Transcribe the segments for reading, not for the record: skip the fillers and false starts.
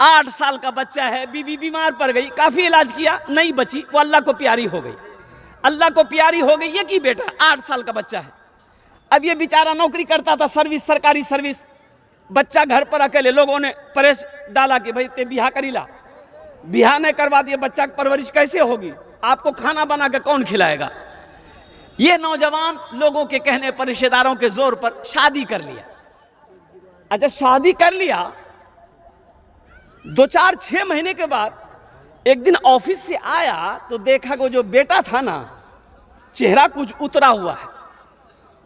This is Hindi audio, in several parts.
8 साल का बच्चा है, बीवी बीमार पड़ गई, काफी इलाज किया, नहीं बची, वो अल्लाह को प्यारी हो गई। अल्लाह को प्यारी हो गई, ये की बेटा 8 साल का बच्चा है। अब ये बेचारा नौकरी करता था, सर्विस, सरकारी सर्विस, बच्चा घर पर अकेले, लोगों ने प्रेस डाला कि भाई ते बिहा करी ला, बिहा नहीं करवा दिया, बच्चा की परवरिश कैसे होगी, आपको खाना बना के कौन खिलाएगा। ये नौजवान लोगों के कहने पर, रिश्तेदारों के जोर पर शादी कर लिया। अच्छा, शादी कर लिया, 2-4-6 महीने के बाद एक दिन ऑफिस से आया तो देखा वो जो बेटा था ना, चेहरा कुछ उतरा हुआ है।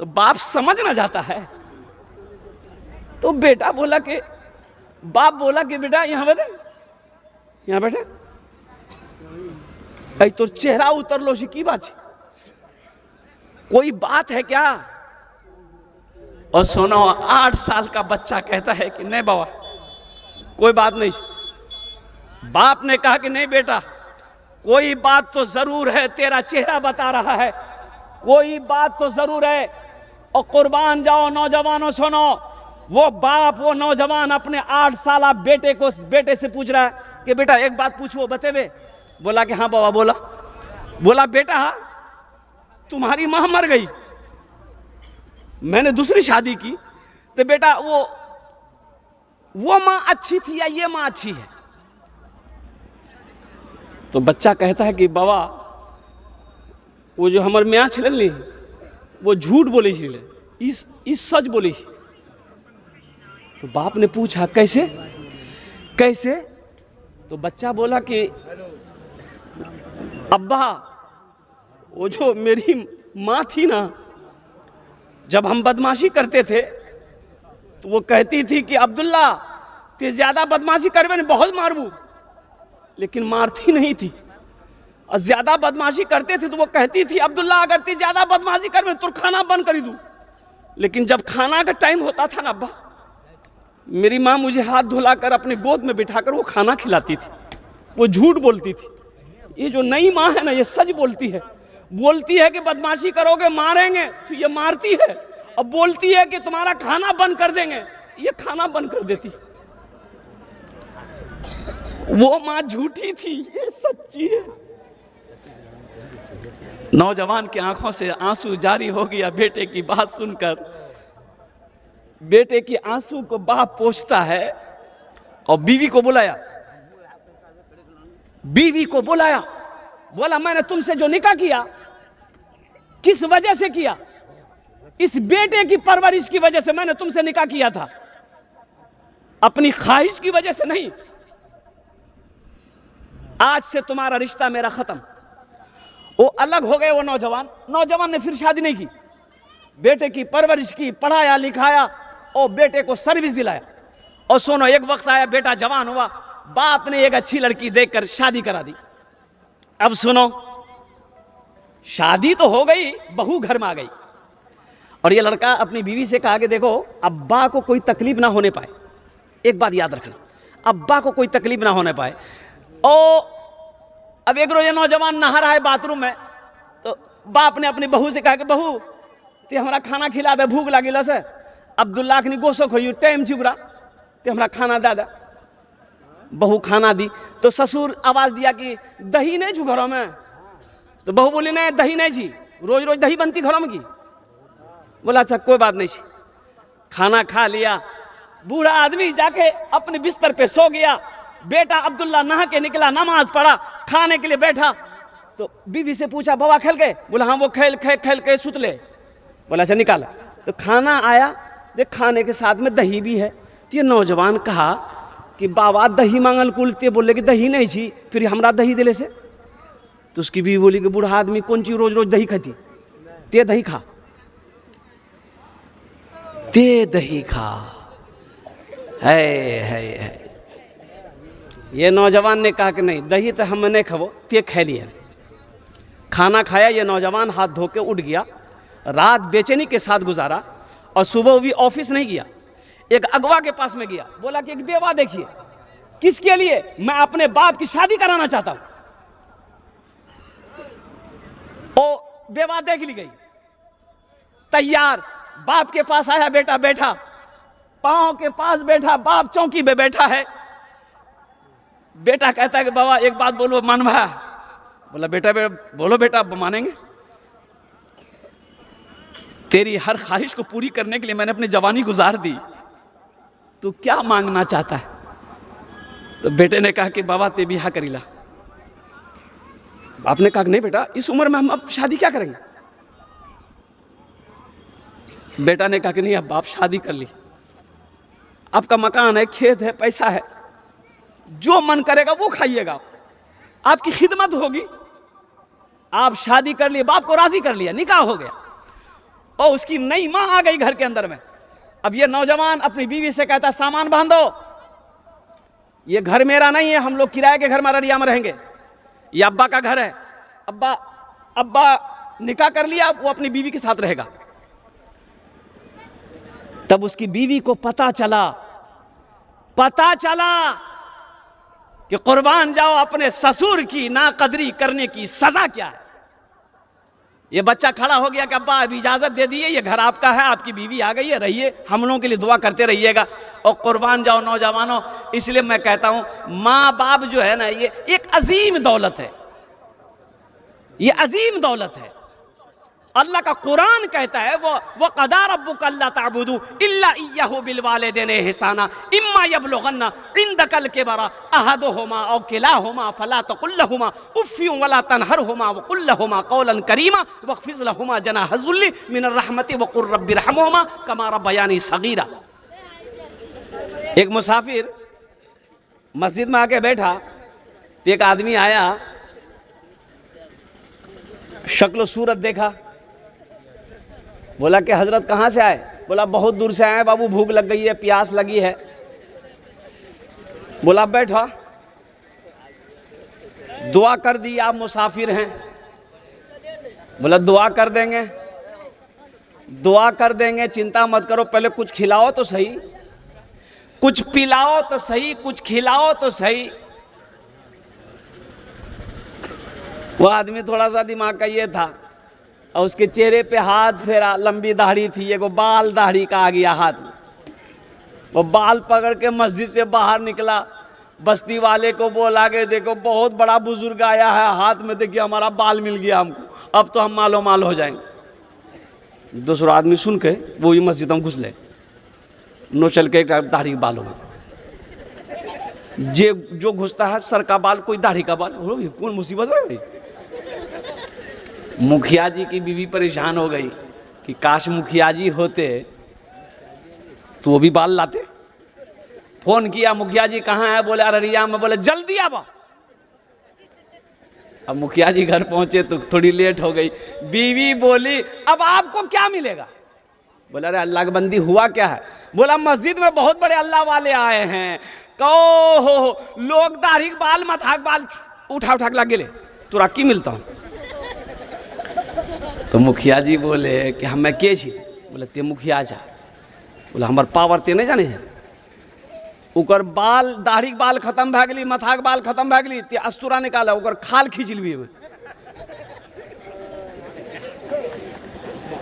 तो बाप समझ ना जाता है, तो बेटा बोला कि, बाप बोला कि बेटा यहां बैठे, यहां बैठे, अरे तो चेहरा उतर लो की बात है, कोई बात है क्या। और सुनो, 8 साल का बच्चा कहता है कि नहीं बाबा कोई बात नहीं। बाप ने कहा कि नहीं बेटा, कोई बात तो जरूर है, तेरा चेहरा बता रहा है, कोई बात तो जरूर है। और कुर्बान जाओ नौजवानों, सुनो, वो बाप, वो नौजवान अपने 8 साल बेटे से पूछ रहा है कि बेटा एक बात पूछो, बतेवे। बोला कि हाँ बाबा। बोला बेटा तुम्हारी मां मर गई, मैंने दूसरी शादी की, तो बेटा वो मां अच्छी थी या ये मां अच्छी है। तो बच्चा कहता है कि बाबा वो जो हमारे मियाँ छिलन ली, वो झूठ बोली छिले, इस सच बोली। तो बाप ने पूछा कैसे कैसे। तो बच्चा बोला कि अब्बा वो जो मेरी माँ थी ना, जब हम बदमाशी करते थे तो वो कहती थी कि अब्दुल्ला ते ज्यादा बदमाशी करवे ने बहुत मारबू, लेकिन मारती नहीं थी। और ज्यादा बदमाशी करते थे तो वो कहती थी अब्दुल्ला अगर ते ज्यादा बदमाशी करवे तो खाना बंद कर दूं। लेकिन जब खाना का टाइम होता था ना अब्बा, मेरी माँ मुझे हाथ धुलाकर अपने गोद में बिठाकर वो खाना खिलाती थी। वो झूठ बोलती थी। ये जो नई माँ है ना, ये सच बोलती है। बोलती है कि बदमाशी करोगे मारेंगे, तो ये मारती है। और बोलती है कि तुम्हारा खाना बंद कर देंगे, ये खाना बंद कर देती। वो माँ झूठी थी, ये सच्ची है। नौजवान की आंखों से आंसू जारी हो गया बेटे की बात सुनकर। बेटे की आंसू को बाप पोंछता है और बीवी को बुलाया। बोला मैंने तुमसे जो निकाह किया किस वजह से किया? इस बेटे की परवरिश की वजह से मैंने तुमसे निकाह किया था, अपनी ख्वाहिश की वजह से नहीं। आज से तुम्हारा रिश्ता मेरा खत्म। वो अलग हो गए। वो नौजवान ने फिर शादी नहीं की, बेटे की परवरिश की, पढ़ाया लिखाया और बेटे को सर्विस दिलाया। और सुनो, एक वक्त आया बेटा जवान हुआ, बाप ने एक अच्छी लड़की देखकर शादी करा दी। अब सुनो, शादी तो हो गई, बहू घर में आ गई और ये लड़का अपनी बीवी से कहा कि देखो अब्बा को कोई तकलीफ ना होने पाए, एक बात याद रखना, अब्बा को कोई तकलीफ ना होने पाए। और अब एक रोज नौजवान नहा रहा है बाथरूम में, तो बाप ने अपनी बहू से कहा कि बहू ते हमारा खाना खिला दे, भूख लागिल से। अब्दुल्ला ने गोसो खोई टाइम चिगुरा ते हमारा खाना दे दे। बहू खाना दी तो ससुर आवाज दिया कि दही नहीं छू घरों में। तो बहू बोली नहीं दही नहीं छी, रोज रोज दही बनती घरों में की। बोला अच्छा कोई बात नहीं छी। खाना खा लिया, बूढ़ा आदमी जाके अपने बिस्तर पे सो गया। बेटा अब्दुल्ला नहा के निकला, नमाज पढ़ा, खाने के लिए बैठा तो बीवी से पूछा बाबा खेल के? बोला हाँ वो खेल के सुतले। बोला अच्छा निकाला। तो खाना आया, देख खाने के साथ में दही भी है। तो ये नौजवान कहा कि बाबा दही मांगल कुलते, बोले कि दही नहीं छी, फिर हमरा दही दिले से। तो उसकी बीवी बोली कि बूढ़ा आदमी कौन चीज रोज रोज दही खाती, ते दही खा, ते दही खा। है ये नौजवान ने कहा कि नहीं दही तो हम नहीं खाबो, ते खा लिया। खाना खाया, ये नौजवान हाथ धो के उठ गया। रात बेचैनी के साथ गुजारा और सुबह भी ऑफिस नहीं गया। एक अगवा के पास में गया, बोला कि एक बेवा देखिए। किसके लिए? मैं अपने बाप की शादी कराना चाहता हूं। ओ बेवा देख ली गई, तैयार। बाप के पास आया, बेटा बैठा, पांव के पास बैठा, बाप चौकी पे बैठा है। बेटा कहता है कि बाबा एक बात बोलो, मानवा। बोला बेटा बोलो बेटा, मानेंगे। तेरी हर ख्वाहिश को पूरी करने के लिए मैंने अपनी जवानी गुजार दी, तू क्या मांगना चाहता है? तो बेटे ने कहा कि बाबा ते बिहा करीला। आपने कहा नहीं बेटा, इस उम्र में हम अब शादी क्या करेंगे? बेटा ने कहा कि नहीं, अब आप शादी कर ली, आपका मकान है, खेत है, पैसा है, जो मन करेगा वो खाइएगा, आपकी खिदमत होगी। आप शादी कर लिए, बाप को राजी कर लिया, निकाह हो गया, और उसकी नई माँ आ गई घर के अंदर में। अब ये नौजवान अपनी बीवी से कहता, सामान बांधो, ये घर मेरा नहीं है, हम लोग किराए के घर में अररिया में रहेंगे, ये अब्बा का घर है, अब्बा निकाह कर लिया, वो अपनी बीवी के साथ रहेगा। तब उसकी बीवी को पता चला कि कुर्बान जाओ अपने ससुर की नाकदरी करने की सजा क्या है। ये बच्चा खड़ा हो गया कि अब्बा अब इजाजत दे दिए, ये घर आपका है, आपकी बीवी आ गई है, रहिए, हम लोगों के लिए दुआ करते रहिएगा। और कुर्बान जाओ नौजवानों, इसलिए मैं कहता हूं माँ बाप जो है ना, ये एक अजीम दौलत है, ये अजीम दौलत है। अल्लाह का कुरान कहता है वो क़दा रब्बुका अल्ला ताबुदू इल्ला इय्याहु बिल वालिदैनि इहसाना इम्मा यबलुगन्ना इंदकल किबरा अहदुहुमा औ किलाहुमा फला तकुल लहुमा उफ़्फिन वला तनहरहुमा वक़ुल लहुमा क़ौलन करीमा वख़्फ़िज़ लहुमा जनाह ज़ुल्लि मिनर रहमति वक़ुल रब्बिरहमहुमा कमा रब्बयानी सग़ीरा। एक मुसाफिर मस्जिद में आके बैठा तो एक आदमी आया, शक्ल सूरत देखा, बोला कि हजरत कहाँ से आए? बोला बहुत दूर से आए बाबू, भूख लग गई है, प्यास लगी है। बोला बैठो, दुआ कर दी, आप मुसाफिर हैं। बोला दुआ कर देंगे, दुआ कर देंगे, चिंता मत करो, पहले कुछ खिलाओ तो सही, कुछ पिलाओ तो सही, कुछ खिलाओ तो सही। वो आदमी थोड़ा सा दिमाग का ये था, और उसके चेहरे पे हाथ फेरा, लंबी दाढ़ी थी, एगो बाल दाढ़ी का आ गया हाथ में। वो बाल पकड़ के मस्जिद से बाहर निकला, बस्ती वाले को बोला कि देखो बहुत बड़ा बुजुर्ग आया है, हाथ में देखिए हमारा बाल मिल गया हमको, अब तो हम मालो माल हो जाएंगे। दूसरा आदमी सुन के वो ही मस्जिद में घुस ले, नो चल के दाढ़ी के बालों में, जो घुसता है सर का बाल, कोई दाढ़ी का बाल, कौन मुसीबत है भाई। मुखिया जी की बीवी परेशान हो गई कि काश मुखिया जी होते तो वो भी बाल लाते। फोन किया, मुखिया जी कहाँ है? बोले अररिया में। बोले जल्दी आओ। अब मुखिया जी घर पहुंचे तो थोड़ी लेट हो गई। बीवी बोली अब आपको क्या मिलेगा? बोला अरे अल्लाह की बंदी हुआ क्या है? बोला मस्जिद में बहुत बड़े अल्लाह वाले आए हैं, कहो लोग दाढ़ी बाल मथाक बाल उठा उठा के लगे ले, तुरा की मिलता हूँ। तो मुखिया जी बोले कि हमें के छी? बोले ते मुखिया जा। बोला हमार पावर ते नहीं जाने हैं, उकर बाल दाढ़ी बाल खत्म भए गेली, मथाक बाल खत्म भए गेली, ते अस्तूरा निकाला, उकर खाल खींच लिये में।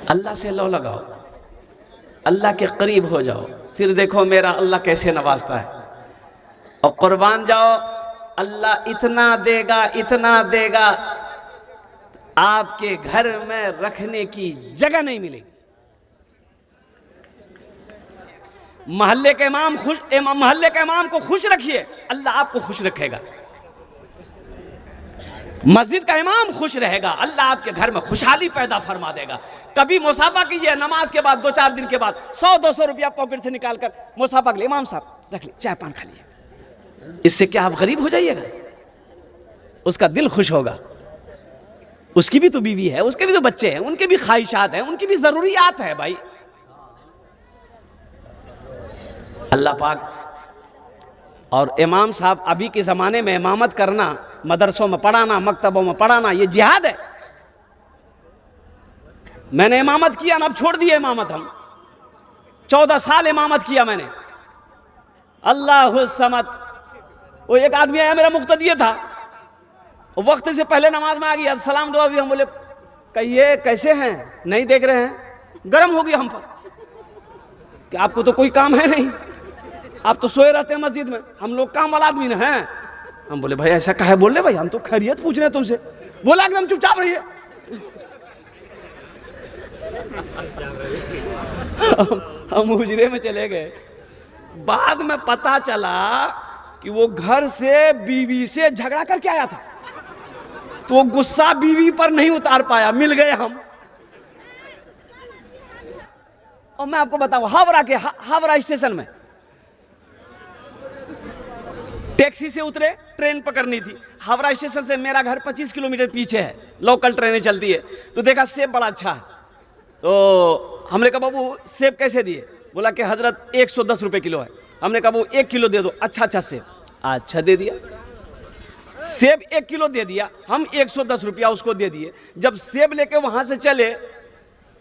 अल्लाह से लो लगाओ, अल्लाह के करीब हो जाओ, फिर देखो मेरा अल्लाह कैसे नवाजता है। और कुर्बान जाओ, अल्लाह इतना देगा, इतना देगा, आपके घर में रखने की जगह नहीं मिलेगी। महल्ले के इमाम को खुश रखिए, अल्लाह आपको खुश रखेगा। मस्जिद का इमाम खुश रहेगा, अल्लाह आपके घर में खुशहाली पैदा फरमा देगा। कभी मुसाफा कीजिए, नमाज के बाद 2-4 दिन के बाद 100-200 रुपया पॉकेट से निकालकर मुसाफा के लिए, इमाम साहब रख ली, चाय पान खा लिए। इससे क्या आप गरीब हो जाइएगा? उसका दिल खुश होगा। उसकी भी तो बीवी है, उसके भी तो बच्चे हैं, उनके भी ख्वाहिशात हैं, उनकी भी जरूरियात है भाई। अल्लाह पाक और इमाम साहब, अभी के ज़माने में इमामत करना, मदरसों में पढ़ाना, मकतबों में पढ़ाना, ये जिहाद है। मैंने इमामत किया ना, अब छोड़ दिया इमामत। हम 14 साल इमामत किया मैंने। अल्लाह समद। वो एक आदमी आया, मेरा मुक्तदी था, वक्त से पहले नमाज में आ गया, सलाम दुआ भी। हम बोले कहिए कैसे हैं? नहीं देख रहे हैं? गर्म हो गया हम पर कि आपको तो कोई काम है नहीं, आप तो सोए रहते हैं मस्जिद में, हम लोग काम वाला आदमी हैं। हम बोले भाई ऐसा काहे बोल रहे भाई, हम तो खैरियत पूछ रहे हैं तुमसे। बोला एकदम चुपचाप रहिए। हम हुजरे में चले गए। बाद में पता चला कि वो घर से बीवी से झगड़ा करके आया था, तो वो गुस्सा बीवी पर नहीं उतार पाया, मिल गए हम। और मैं आपको बताऊं, हावड़ा स्टेशन में टैक्सी से उतरे, ट्रेन पकड़नी थी। हावड़ा स्टेशन से मेरा घर 25 किलोमीटर पीछे है, लोकल ट्रेनें चलती है। तो देखा सेब बड़ा अच्छा है, तो हमने कहा बाबू सेब कैसे दिए? बोला कि हजरत 110 रुपए किलो है। हमने कहा वो 1 किलो दे दो, अच्छा सेब। अच्छा दे दिया, सेब 1 किलो दे दिया। हम 110 रुपया उसको दे दिए। जब सेब लेके वहां से चले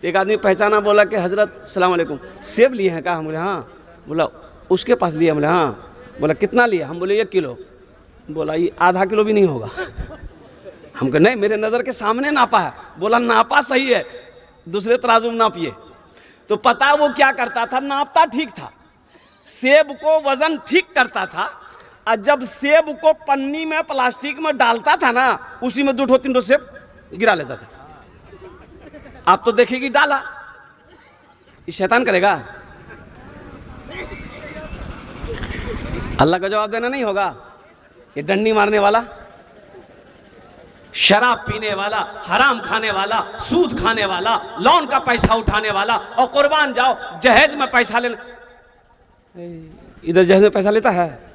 तो एक आदमी पहचाना, बोला कि हजरत सलाम अलैकुम, सेब लिए हैं? कहा। हम बोले हाँ। बोला उसके पास लिए? हम बोले हाँ। बोला कितना लिया? हम बोले 1 किलो। बोला ये आधा किलो भी नहीं होगा। हम कहे नहीं, मेरे नज़र के सामने नापा है। बोला नापा सही है, दूसरे तराजू में नापिए। तो पता वो क्या करता था, नापता ठीक था, सेब को वजन ठीक करता था, और जब सेब को पन्नी में प्लास्टिक में डालता था ना, उसी में 2-3 सेब गिरा लेता था। आप तो देखेगी डाला, ये शैतान करेगा। अल्लाह का जवाब देना नहीं होगा। ये डंडी मारने वाला, शराब पीने वाला, हराम खाने वाला, सूद खाने वाला, लोन का पैसा उठाने वाला, और कुर्बान जाओ जहेज में पैसा लेना। इधर जहेज में पैसा लेता है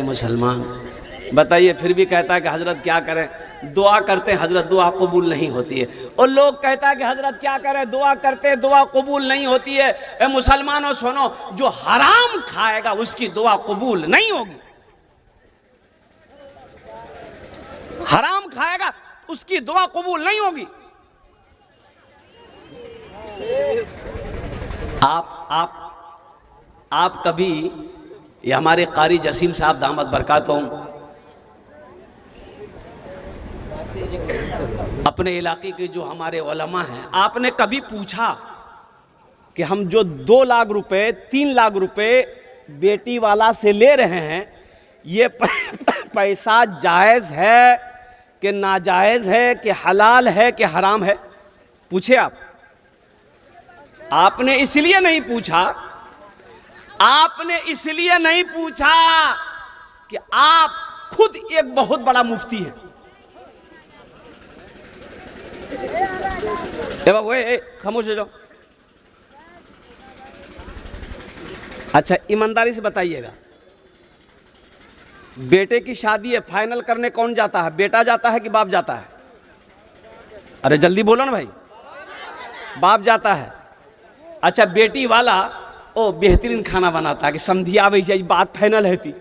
मुसलमान। बताइए, फिर भी कहता है कि हजरत क्या करें, दुआ करते हैं हजरत, दुआ कबूल नहीं होती है। और लोग कहता है कि हजरत क्या करें, दुआ करते दुआ कबूल नहीं होती है। ए मुसलमानों सुनो, जो हराम खाएगा उसकी दुआ कबूल नहीं होगी। हराम खाएगा उसकी दुआ कबूल नहीं होगी। आप कभी, ये हमारे कारी जसीम साहब दामद बरकातहुम अपने इलाके के जो हमारे उलमा हैं, आपने कभी पूछा कि हम जो 2 लाख रुपए 3 लाख रुपए बेटी वाला से ले रहे हैं, ये पैसा जायज़ है कि नाजायज़ है, कि हलाल है कि हराम है? पूछे आपने इसलिए नहीं पूछा, आपने इसलिए नहीं पूछा कि आप खुद एक बहुत बड़ा मुफ्ती हैं। बाबू खामोश हो जाओ। अच्छा ईमानदारी से बताइएगा, बेटे की शादी है, फाइनल करने कौन जाता है? बेटा जाता है कि बाप जाता है? अरे जल्दी बोलो ना भाई। बाप जाता है। अच्छा बेटी वाला बेहतरीन खाना बनाता है कि समझी आवे चाहिए, बात फाइनल है थी।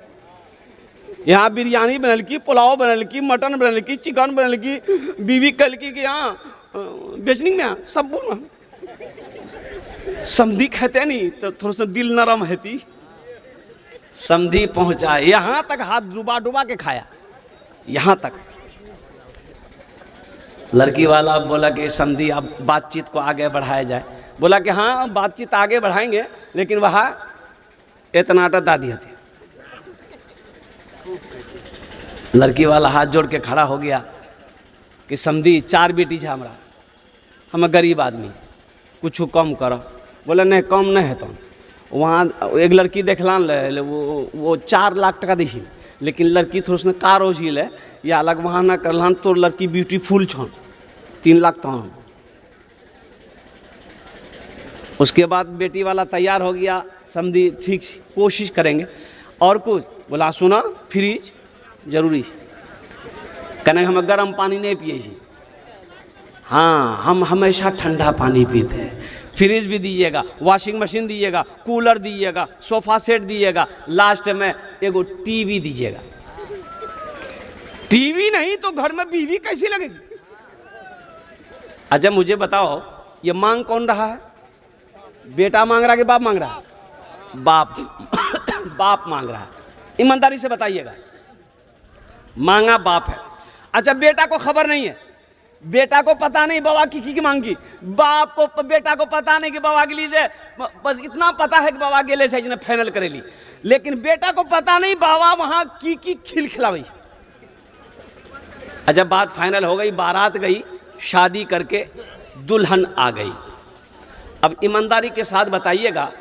यहाँ बिरयानी बनल की, पुलाव बनल की, मटन बनल की, चिकन बनल की, बीवी कल की यहाँ बेचनी में सब बोल समधी कहते नहीं तो थोड़ा सा दिल नरम है। समधी पहुँचा, यहाँ तक हाथ डुबा डुबा के खाया, यहाँ तक। लड़की वाला बोला कि समधी अब बातचीत को आगे बढ़ाया जाए। बोला कि हाँ बातचीत आगे बढ़ाएंगे, लेकिन वहाँ इतना दादी थी। लड़की वाला हाथ जोड़ के खड़ा हो गया कि समधी 4 बेटी है हमरा, हम गरीब आदमी, कुछ कम करो। बोला नहीं कम नहीं है। तो वहाँ एक लड़की देखलान वो 4 लाख टका दी, लेकिन लड़की थोड़ा सा कार हो झील है या अलग वहाँ ना करलान, तो लड़की ब्यूटीफुल छन 3 लाख। तो उसके बाद बेटी वाला तैयार हो गया, समझी ठीक कोशिश करेंगे। और कुछ बोला सुना फ्रिज जरूरी, कहने हम गर्म पानी नहीं पिए छी, हाँ हम हमेशा ठंडा पानी पीते हैं। फ्रिज भी दीजिएगा, वॉशिंग मशीन दीजिएगा, कूलर दीजिएगा, सोफा सेट दीजिएगा, लास्ट में एगो टीवी दीजिएगा। टीवी नहीं तो घर में बीवी कैसी लगेगी? अच्छा मुझे बताओ, ये मांग कौन रहा है? बेटा मांग रहा है कि बाप मांग रहा है? बाप बाप मांग रहा है। ईमानदारी से बताइएगा, मांगा बाप है। अच्छा बेटा को खबर नहीं है बेटा को पता नहीं बाबा की मांगी, बाप को बेटा को पता नहीं कि बाबा के लिए से बस इतना पता है कि बाबा गेले से इसने फाइनल करेली, लेकिन बेटा को पता नहीं बाबा वहां की खिल खिलावी। जब बात फाइनल हो गई, बारात गई, शादी करके दुल्हन आ गई। अब ईमानदारी के साथ बताइएगा,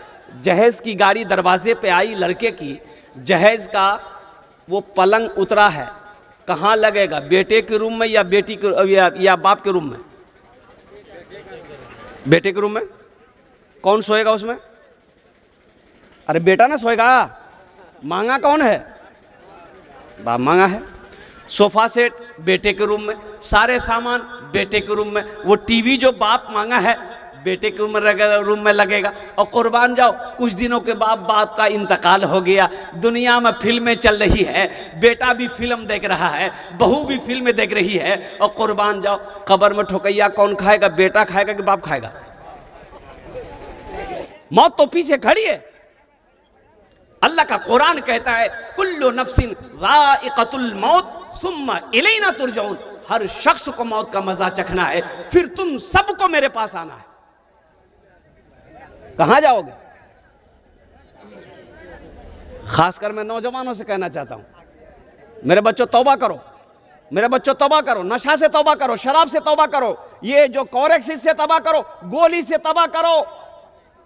जहेज की गाड़ी दरवाजे पे आई लड़के की, जहेज का वो पलंग उतरा है, कहाँ लगेगा, बेटे के रूम में या बेटी के या बाप के रूम में? बेटे के रूम में। कौन सोएगा उसमें? अरे बेटा ना सोएगा, मांगा कौन है? बाप मांगा है। सोफा सेट बेटे के रूम में, सारे सामान बेटे के रूम में, वो टीवी जो बाप मांगा है बेटे के रूम में लगेगा। और कुर्बान जाओ, कुछ दिनों के बाद बाप का इंतकाल हो गया, दुनिया में फिल्में चल रही है, बेटा भी फिल्म देख रहा है, बहू भी फिल्में देख रही है, और कुर्बान जाओ कब्र में ठोकैया कौन खाएगा? बेटा खाएगा कि बाप खाएगा? मौत तो पीछे खड़ी है। अल्लाह का कुरान कहता है कुल्लु नफ्सिन ज़ाइक़तुल मौत सुम्मा इलैना तुरजाऊन, हर शख्स को मौत का मजा चखना है, फिर तुम सबको मेरे पास आना है। कहां जाओगे? खासकर मैं नौजवानों से कहना चाहता हूं, मेरे बच्चों तौबा करो, मेरे बच्चों तौबा करो, नशा से तौबा करो, शराब से तौबा करो, ये जो कोरेक्स से तौबा करो, गोली से तौबा करो,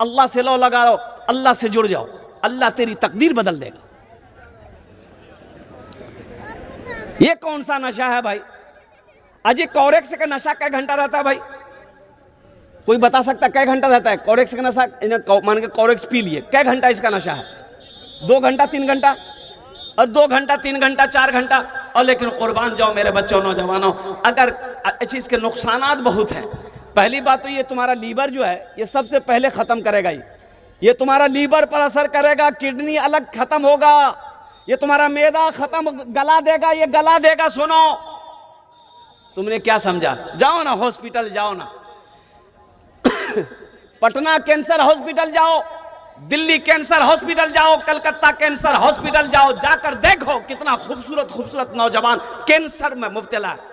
अल्लाह से लो लगा लो, अल्लाह से जुड़ जाओ, अल्लाह तेरी तकदीर बदल देगा। ये कौन सा नशा है भाई? अजी कोरेक्स का नशा कै घंटा रहता है भाई? कोई बता सकता कै घंटा रहता है कोरेक्स का नशा? मान के कोरेक्स पी लिए, कै घंटा इसका नशा है? 2 घंटा 3 घंटा, और 2 घंटा 3 घंटा 4 घंटा। और लेकिन कुर्बान जाओ मेरे बच्चों नौजवानों, अगर चीज के नुकसानात बहुत हैं। पहली बात तो ये तुम्हारा लीवर जो है ये सबसे पहले खत्म करेगा, ये तुम्हारा लीवर पर असर करेगा, किडनी अलग खत्म होगा, ये तुम्हारा मैदा खत्म गला देगा, ये गला देगा। सुनो, तुमने क्या समझा? जाओ ना हॉस्पिटल, जाओ ना पटना कैंसर हॉस्पिटल जाओ, दिल्ली कैंसर हॉस्पिटल जाओ, कलकत्ता कैंसर हॉस्पिटल जाओ, जाकर देखो कितना खूबसूरत खूबसूरत नौजवान कैंसर में मुब्तला है।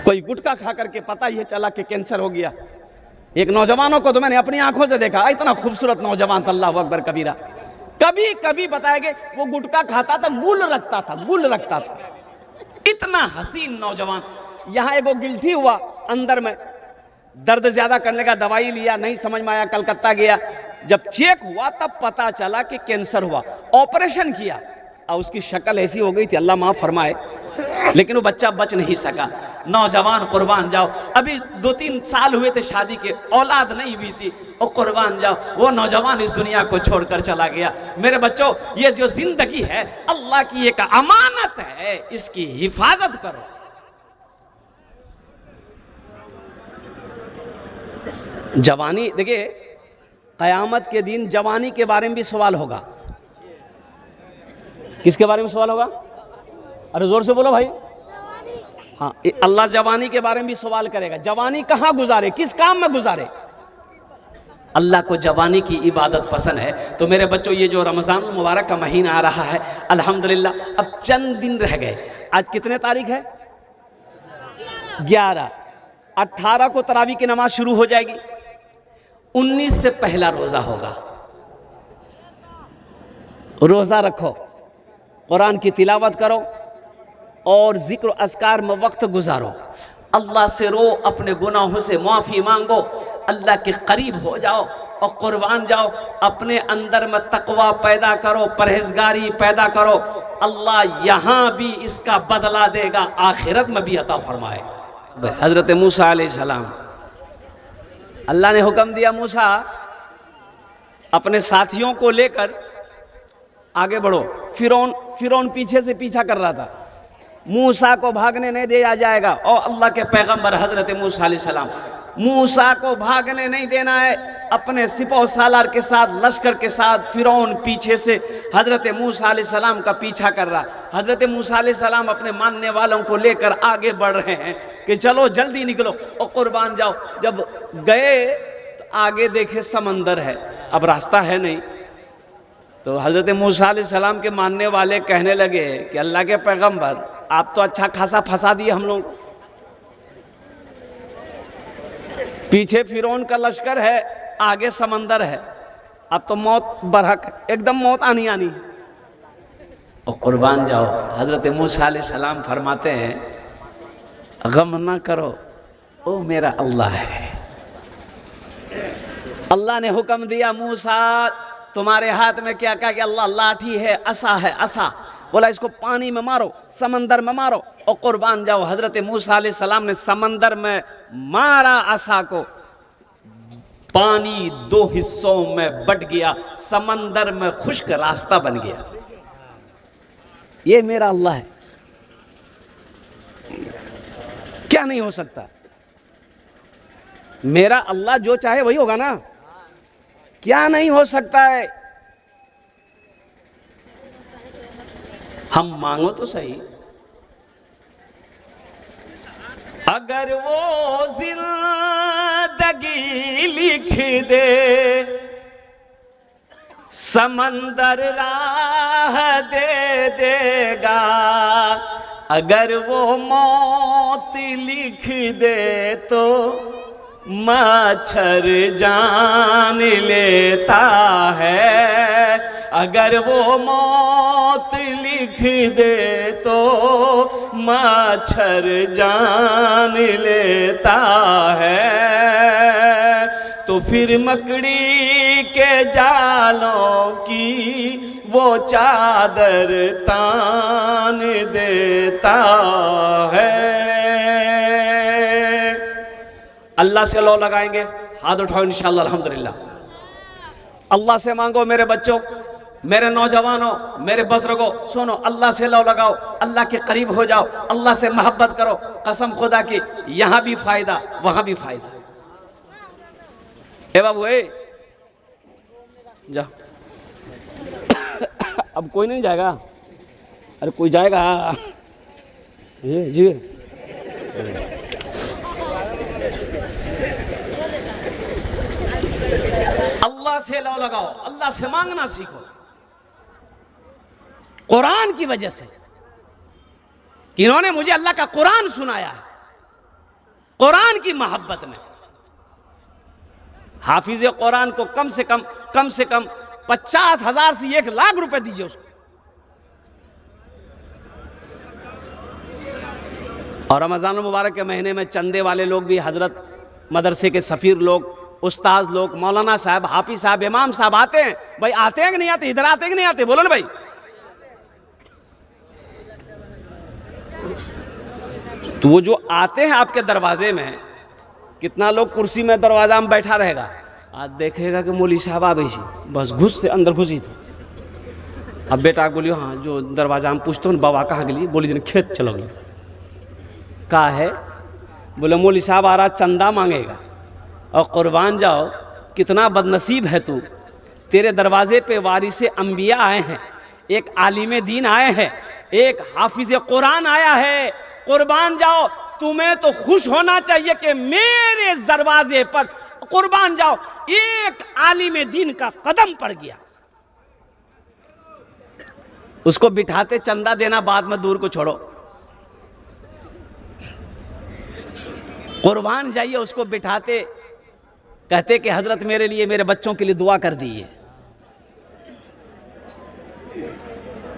कोई गुटखा खा करके पता ही चला कि कैंसर हो गया। एक नौजवानों को तो मैंने अपनी आंखों से देखा, इतना खूबसूरत नौजवान था, अल्लाह अकबर कबीरा। कभी कभी बताएंगे वो गुटखा खाता था, गुल रखता था, गुल रखता था, इतना हसीन नौजवान। यहां एगो गिल्टी हुआ अंदर में, दर्द ज्यादा करने का दवाई लिया, नहीं समझ में आया, कलकत्ता गया, जब चेक हुआ तब पता चला कि कैंसर हुआ। ऑपरेशन किया और उसकी शक्ल ऐसी हो गई थी, अल्लाह माफ फरमाए, लेकिन वो बच्चा बच नहीं सका। नौजवान कुर्बान जाओ, अभी 2-3 साल हुए थे शादी के, औलाद नहीं हुई थी, और कुर्बान जाओ वो नौजवान इस दुनिया को छोड़कर चला गया। मेरे बच्चों, ये जो जिंदगी है अल्लाह की एक अमानत है, इसकी हिफाजत करो। जवानी, देखिए कयामत के दिन जवानी के बारे में भी सवाल होगा। किसके बारे में सवाल होगा? अरे जोर से बोलो भाई। हाँ, अल्लाह जवानी के बारे में भी सवाल करेगा। जवानी कहाँ गुजारे, किस काम में गुजारे? अल्लाह को जवानी की इबादत पसंद है। तो मेरे बच्चों, ये जो रमज़ान मुबारक का महीना आ रहा है, अल्हम्दुलिल्लाह अब चंद दिन रह गए। आज कितने तारीख है? 11। 18 को तरावी की नमाज शुरू हो जाएगी, 19 से पहला रोज़ा होगा। रोज़ा रखो, कुरान की तिलावत करो और जिक्र अस्कार में वक्त गुजारो, अल्लाह से रो, अपने गुनाहों से माफ़ी मांगो, अल्लाह के करीब हो जाओ, और कुर्बान जाओ अपने अंदर में तकवा पैदा करो, परहेजगारी पैदा करो। अल्लाह यहाँ भी इसका बदला देगा, आखिरत में भी अता फरमाएगा। हज़रत मूसा अलैहिस्सलाम, अल्लाह ने हुक्म दिया, मूसा अपने साथियों को लेकर आगे बढ़ो। फिरौन पीछे से पीछा कर रहा था, मूसा को भागने नहीं दिया जाएगा। और अल्लाह के पैगंबर हज़रत मूसा अलैहिस्सलाम, मूसा को भागने नहीं देना है। अपने सिपह सालार के साथ, लश्कर के साथ फिरौन पीछे से हज़रत मूसा अलैहिस्सलाम का पीछा कर रहा। हज़रत मूसा अलैहिस्सलाम अपने मानने वालों को लेकर आगे बढ़ रहे हैं कि चलो जल्दी निकलो और कुर्बान जाओ। जब गए तो आगे देखे समंदर है, अब रास्ता है नहीं, तो हज़रत मूसा अलैहिस्सलाम के मानने वाले कहने लगे कि अल्लाह के पैगंबर, आप तो अच्छा खासा फंसा दिए हम लोग, पीछे फिरौन का लश्कर है, आगे समंदर है, अब तो मौत बरहक, एकदम मौत आनी आनी। और कुर्बान जाओ, हज़रत मूसा अलैहिस्सलाम फरमाते हैं, गम ना करो, ओ मेरा अल्लाह है। अल्लाह ने हुक्म दिया, मूसा तुम्हारे हाथ में क्या? कहा कि अल्लाह लाठी है, असा है, असा। बोला इसको पानी में मारो, समंदर में मारो। और कुर्बान जाओ, हज़रत मूसा अलैहिस्सलाम ने समंदर में मारा असा को, पानी 2 हिस्सों में बट गया, समंदर में खुश्क रास्ता बन गया। ये मेरा अल्लाह है, क्या नहीं हो सकता? मेरा अल्लाह जो चाहे वही होगा ना, क्या नहीं हो सकता है? हम मांगो तो सही। अगर वो जिंदगी लिख दे, समंदर राह दे देगा। अगर वो मौत लिख दे तो मच्छर जान लेता है। अगर वो मौत लिख दे तो मच्छर जान लेता है। तो फिर मकड़ी के जालों की वो चादर तान देता है। अल्लाह से लो लगाएंगे, हाथ उठाओ इंशाअल्लाह, अल्हम्दुलिल्लाह। अल्लाह से मांगो मेरे बच्चों, मेरे नौजवानों, मेरे बुजुर्गों, सुनो, अल्लाह से लो लगाओ, अल्लाह के करीब हो जाओ, अल्लाह से मोहब्बत करो। कसम खुदा की, यहां भी फायदा वहां भी फायदा। ए बाबू ए जा, अब कोई नहीं जाएगा? अरे कोई जाएगा जी। अल्लाह से लो लगाओ, अल्लाह से मांगना सीखो। कुरान की वजह से, इन्होंने मुझे अल्लाह का कुरान सुनाया है, कुरान की मोहब्बत में। हाफिज कुरान को कम से कम 50,000 से 1 लाख रुपए दीजिए उसको। और रमजान मुबारक के महीने में चंदे वाले लोग भी, हजरत मदरसे के सफ़ीर लोग, उस्ताद लोग, मौलाना साहब, हाफिज साहब, इमाम साहब आते हैं। भाई आते हैं कि नहीं आते? इधर आते हैं कि नहीं आते? बोलो ना भाई। तो वो जो आते हैं आपके दरवाजे में, कितना लोग कुर्सी में दरवाजा में बैठा रहेगा, आज देखेगा कि मौली साहब आ गई, बस घुस से अंदर घुसी थी। अब बेटा बोलियो, हाँ जो दरवाजा में पूछते हो बाबा कहाँ गली, बोली जन खेत चलो गई। कहा है? बोले मौली साहब आ रहा, चंदा मांगेगा। और कुर्बान जाओ, कितना बदनसीब है तू, तेरे दरवाजे पे वारिसे अंबिया आए हैं, एक आलिम दीन आए हैं, एक हाफिज कुरान आया है। कुर्बान जाओ, तुम्हें तो खुश होना चाहिए कि मेरे दरवाजे पर, कुर्बान जाओ, एक आलिम दीन का कदम पड़ गया। उसको बिठाते, चंदा देना बाद में दूर को छोड़ो, कुर्बान जाइए, उसको बिठाते, कहते कि हजरत मेरे लिए, मेरे बच्चों के लिए दुआ कर दीजिए।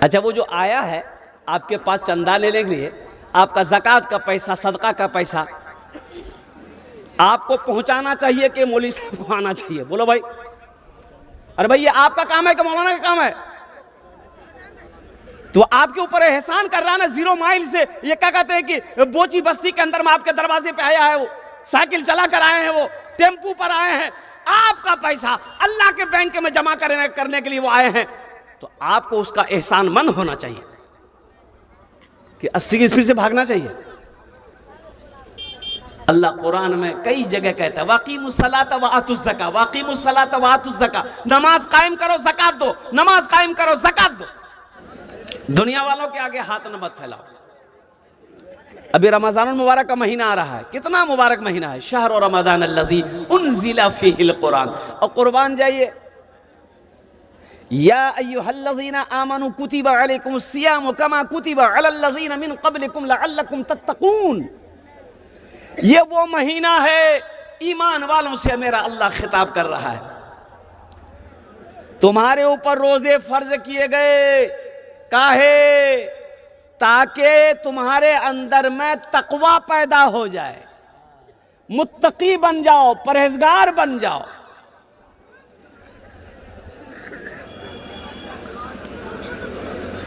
अच्छा, वो जो आया है आपके पास चंदा लेने के लिए, आपका ज़कात का पैसा, सदका का पैसा आपको पहुंचाना चाहिए कि मौलवी साहब को आना चाहिए? बोलो भाई। अरे भाई, ये आपका काम है कि मौलाना का काम है? तो आपके ऊपर एहसान कर रहा ना 0 माइल से। ये क्या कहते हैं कि बोची बस्ती के अंदर में आपके दरवाजे पे आया है, वो साइकिल चला कर आए हैं, वो टेम्पू पर आए हैं, आपका पैसा अल्लाह के बैंक में जमा करने के लिए वो आए हैं, तो आपको उसका एहसानमंद होना चाहिए कि 80 की स्पीड से भागना चाहिए। अल्लाह कुरान में कई जगह कहता है, वाक़ीमुस्सलात व आतुज़ ज़का, वाक़ीमुस्सलात व आतुज़ ज़का, नमाज कायम करो, ज़कात दो, नमाज कायम करो, ज़कात दो। दुनिया वालों के आगे हाथ न मत फैलाओ। अभी रमज़ान मुबारक का महीना आ रहा है, कितना मुबारक महीना है, शहर रमज़ान अल्लज़ी उन्ज़िला फ़ीहिल कुरान। और कुर्बान जाइए, या अय्युहल्लज़ीना आमनू कुतिबा अलैकुमुस्सियामु कमा कुतिबा अलल्लज़ीना मिन क़ब्लिकुम लअल्लकुम तत्तक़ून। ये वो महीना है, ईमान वालों से मेरा अल्लाह खिताब कर रहा है, तुम्हारे ऊपर रोजे फर्ज किए गए, काहे? ताकि तुम्हारे अंदर में तकवा पैदा हो जाए, मुत्तकी बन जाओ, परहेजगार बन जाओ।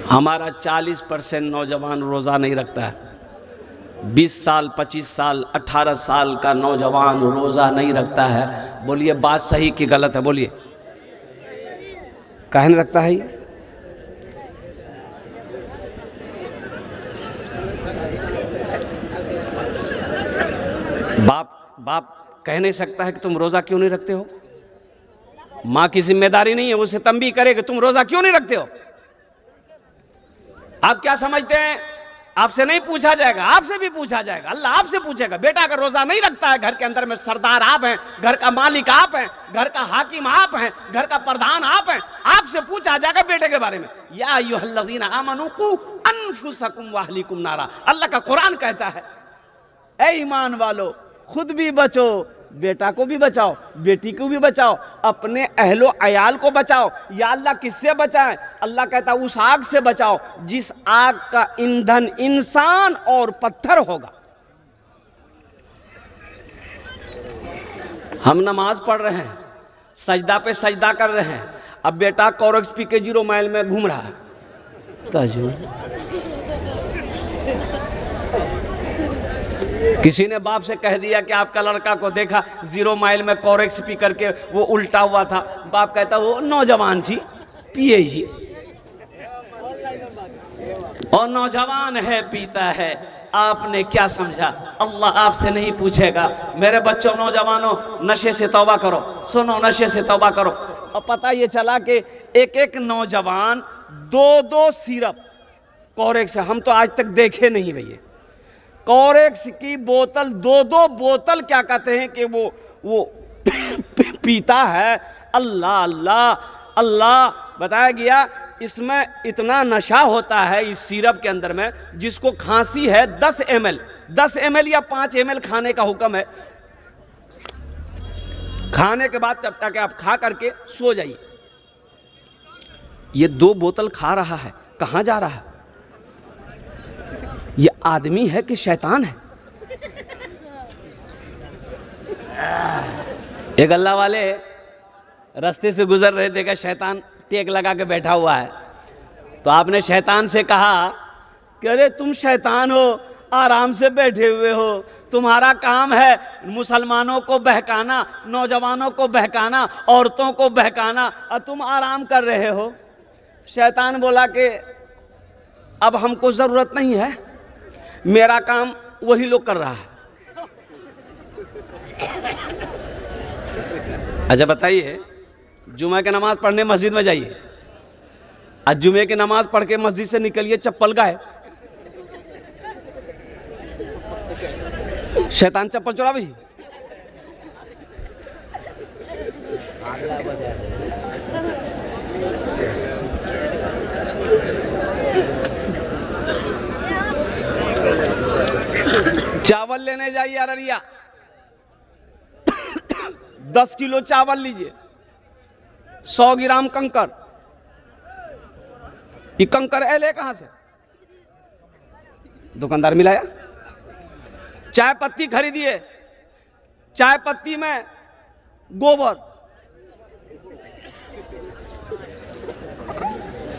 हमारा 40% नौजवान रोजा नहीं रखता है। 20 साल, 25 साल, 18 साल का नौजवान रोजा नहीं रखता है। बोलिए बात सही कि गलत है? बोलिए, काहे नहीं रखता है? बाप कह नहीं सकता है कि तुम रोजा क्यों नहीं रखते हो? माँ की जिम्मेदारी नहीं है उसे तंबीह करे कि तुम रोजा क्यों नहीं रखते हो? आप क्या समझते हैं? आपसे नहीं पूछा जाएगा, आपसे भी पूछा जाएगा। अल्लाह आपसे पूछेगा, बेटा अगर रोजा नहीं रखता है, घर के अंदर में सरदार आप हैं, घर का मालिक आप हैं, घर का हाकिम आप हैं, घर का प्रधान आप हैं, आपसे पूछा जाएगा बेटे के बारे में। या अय्युहल्लज़ीना आमनू कू अनफुसकुम व अहलीकुम नारा। अल्लाह का कुरान कहता है, ऐ ईमान वालो, खुद भी बचो, बेटा को भी बचाओ, बेटी को भी बचाओ, अपने अहलो अयाल को बचाओ। या अल्लाह किससे बचाएं? अल्लाह कहता है उस आग से बचाओ जिस आग का ईंधन इंसान और पत्थर होगा। हम नमाज पढ़ रहे हैं, सजदा पे सजदा कर रहे हैं, अब बेटा कोरेक्स पी के 0 माइल में घूम रहा है। ताजू किसी ने बाप से कह दिया कि आपका लड़का को देखा 0 माइल में कोरेक्स पी करके वो उल्टा हुआ था। बाप कहता वो नौजवान जी, पिए जी, और नौजवान है, पीता है, आपने क्या समझा? अल्लाह आपसे नहीं पूछेगा। मेरे बच्चों, नौजवानों, नशे से तौबा करो, सुनो, नशे से तौबा करो। और पता ये चला कि एक नौजवान 2-2 सिरप कोरेक्स, हम तो आज तक देखे नहीं भैया, कोरेक्स की बोतल 2-2 बोतल क्या कहते हैं कि वो पीता है। अल्लाह अल्लाह अल्लाह। बताया गया इसमें इतना नशा होता है इस सिरप के अंदर में, जिसको खांसी है 10 ml या 5 ml खाने का हुक्म है। खाने के बाद तब तक आप खा करके सो जाइए। ये 2 बोतल खा रहा है, कहाँ जा रहा है? ये आदमी है कि शैतान है? एक अल्लाह वाले रास्ते से गुजर रहे, देखा शैतान टेक लगा के बैठा हुआ है। तो आपने शैतान से कहा कि अरे तुम शैतान हो, आराम से बैठे हुए हो, तुम्हारा काम है मुसलमानों को बहकाना, नौजवानों को बहकाना, औरतों को बहकाना, और तुम आराम कर रहे हो। शैतान बोला कि अब हमको ज़रूरत नहीं है, मेरा काम वही लोग कर रहा है। अच्छा बताइए, जुमे की नमाज पढ़ने मस्जिद में जाइए, आज जुमे की नमाज पढ़ के मस्जिद से निकलिए चप्पल गायब, शैतान चप्पल चुरा भी। चावल लेने जाइए अररिया, 10 किलो चावल लीजिए, 100 ग्राम कंकर। ये कंकर ले कहां से? दुकानदार मिलाया। चाय पत्ती खरीदिए, चाय पत्ती में गोबर।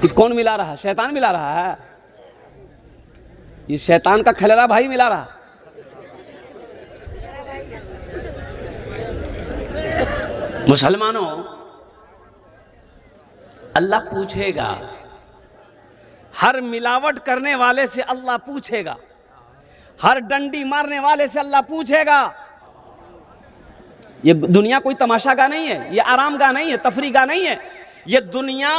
कि कौन मिला रहा है? शैतान मिला रहा है। ये शैतान का खलेरा भाई मिला रहा। मुसलमानों, अल्लाह पूछेगा, हर मिलावट करने वाले से अल्लाह पूछेगा, हर डंडी मारने वाले से अल्लाह पूछेगा। ये दुनिया कोई तमाशा का नहीं है, ये आराम का नहीं है, तफरी का नहीं है। ये दुनिया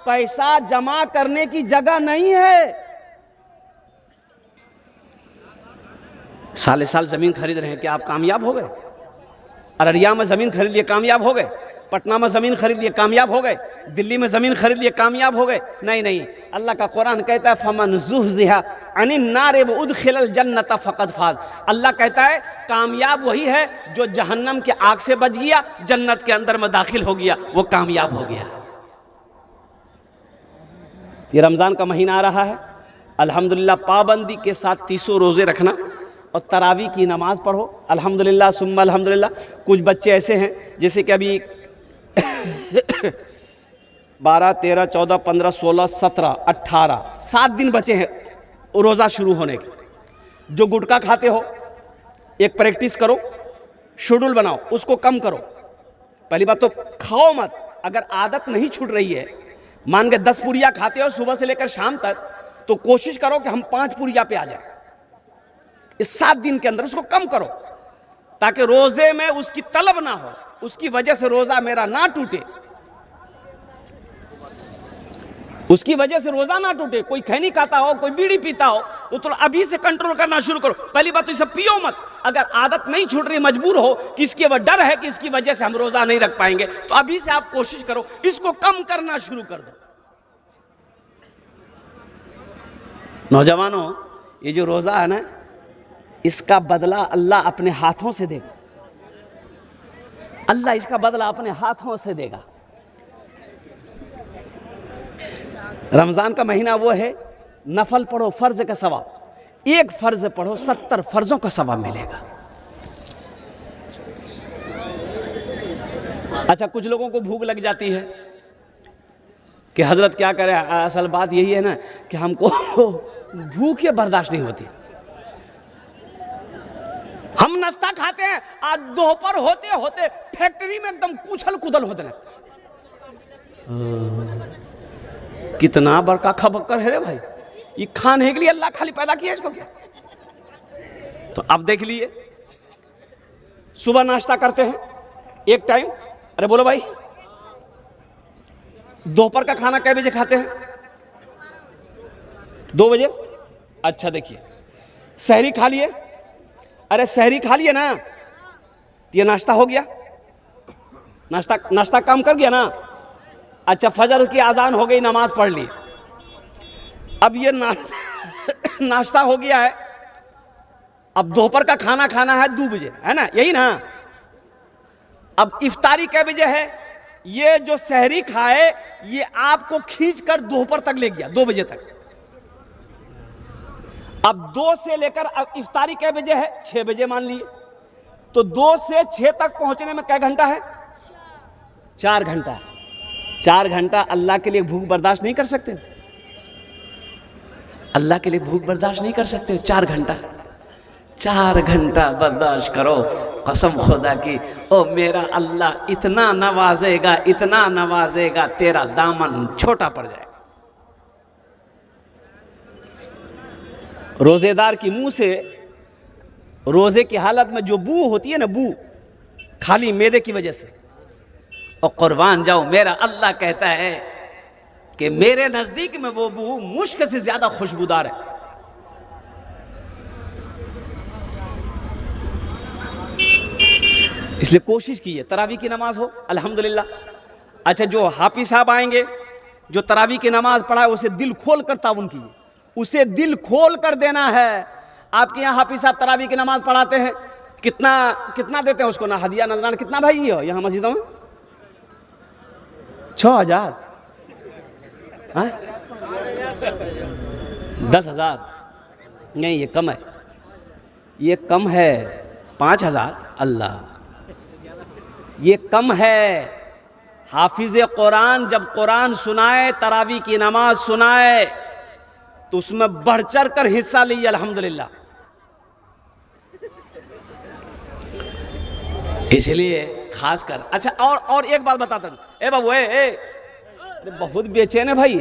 पैसा जमा करने की जगह नहीं है। साले साल जमीन खरीद रहे हैं, क्या आप कामयाब हो गए? अररिया में जमीन खरीद लिए, कामयाब हो गए? पटना में ज़मीन खरीद लिए कामयाब हो गए, दिल्ली में ज़मीन खरीद लिए कामयाब हो गए। नहीं नहीं, अल्लाह का कुरान कहता है फमन ज़ुहज़िहा अनिन नार व उदखिलल जन्नत फ़क़द फ़ाज़। अल्लाह कहता है कामयाब वही है जो जहन्नम के आग से बच गया, जन्नत के अंदर में दाखिल हो गया, वो कामयाब हो गया। ये रमज़ान का महीना आ रहा है, अल्हम्दुलिल्लाह पाबंदी के साथ 30 रोज़े रखना और तरावी की नमाज़ पढ़ो। अल्हम्दुलिल्लाह सुम्मा अल्हम्दुलिल्लाह। कुछ बच्चे ऐसे हैं जैसे कि अभी 12, 13, 14, 15, 16, 17, 18 7 दिन बचे हैं रोज़ा शुरू होने के। जो गुटखा खाते हो, एक प्रैक्टिस करो, शेड्यूल बनाओ, उसको कम करो। पहली बात तो खाओ मत। अगर आदत नहीं छूट रही है, मान के 10 पुरिया खाते हो सुबह से लेकर शाम तक, तो कोशिश करो कि हम 5 पुरिया पे आ जाए इस 7 दिन के अंदर। उसको कम करो ताकि रोजे में उसकी तलब ना हो, उसकी वजह से रोजा मेरा ना टूटे, उसकी वजह से रोजा ना टूटे। कोई खैनी खाता हो, कोई बीड़ी पीता हो, तो तुम अभी से कंट्रोल करना शुरू करो। पहली बात तो ये सब पियो मत। अगर आदत नहीं छूट रही, मजबूर हो कि इसके वह डर है कि इसकी वजह से हम रोजा नहीं रख पाएंगे, तो अभी से आप कोशिश करो इसको कम करना शुरू कर दो। नौजवानों, ये जो रोजा है ना, इसका बदला अल्लाह अपने हाथों से देगा। अल्लाह इसका बदला अपने हाथों से देगा। रमजान का महीना वो है, नफल पढ़ो फर्ज का सवाब, एक फर्ज पढ़ो 70 फर्जों का सवाब मिलेगा। अच्छा, कुछ लोगों को भूख लग जाती है कि हजरत क्या करें, असल बात यही है ना कि हमको भूख ये बर्दाश्त नहीं होती। हम नाश्ता खाते हैं, आज दोपहर होते होते फैक्ट्री में एकदम कुछल कुदल होने लगता है। कितना बड़का खबक्कर है रे भाई, ये खाने के लिए अल्लाह खाली पैदा किया इसको क्या? तो अब देख लिए, सुबह नाश्ता करते हैं एक टाइम, अरे बोलो भाई, दोपहर का खाना कै बजे खाते हैं? 2 बजे। अच्छा देखिए, सहरी खा लिए, अरे सहरी खा लिए ना, ये नाश्ता हो गया, नाश्ता काम कर गया ना। अच्छा, फजर की आज़ान हो गई, नमाज पढ़ ली, अब ये नाश्ता हो गया है, अब दोपहर का खाना खाना है 2 बजे, है ना, यही ना। अब इफ्तारी कै बजे है? ये जो सहरी खाए ये आपको खींच कर दोपहर तक ले गया, 2 बजे तक। अब 2 से लेकर अब इफ्तारी कै बजे है? 6 बजे मान लिए, तो 2 से 6 तक पहुंचने में कै घंटा है? 4 घंटा। 4 घंटा अल्लाह के लिए भूख बर्दाश्त नहीं कर सकते? अल्लाह के लिए भूख बर्दाश्त नहीं कर सकते? 4 घंटा, 4 घंटा बर्दाश्त करो। कसम खुदा की, ओ मेरा अल्लाह इतना नवाजेगा, इतना नवाजेगा, तेरा दामन छोटा पड़ जाएगा। रोजेदार की मुंह से रोजे की हालत में जो बू होती है ना, बू खाली मैदे की वजह से, और कुर्बान जाओ, मेरा अल्लाह कहता है कि मेरे नजदीक में वो बू मुश्क से ज्यादा खुशबूदार है। इसलिए कोशिश कीजिए तरावी की नमाज हो, अल्हम्दुलिल्लाह। अच्छा, जो हाफिज साहब आएंगे, जो तरावी की नमाज पढ़ाए, उसे दिल खोल कर ताउन कीजिए, उसे दिल खोल कर देना है। आपके यहाँ हाफिज साहब तरावी की नमाज पढ़ाते हैं, कितना देते हैं उसको ना, हदिया नजराना कितना भाई हो यहाँ मस्जिदों में? 6000, 10,000 नहीं, ये कम है, ये कम है। 5000, अल्लाह, ये कम है। हाफिज कुरान जब कुरान सुनाए, तरावी की नमाज सुनाए, तो उसमें बढ़ चढ़ कर हिस्सा लीजिए, अल्हम्दुलिल्लाह। इसलिए खासकर, अच्छा, और एक बात बताता हूं, ए बाबू, अरे बहुत बेचैन है भाई,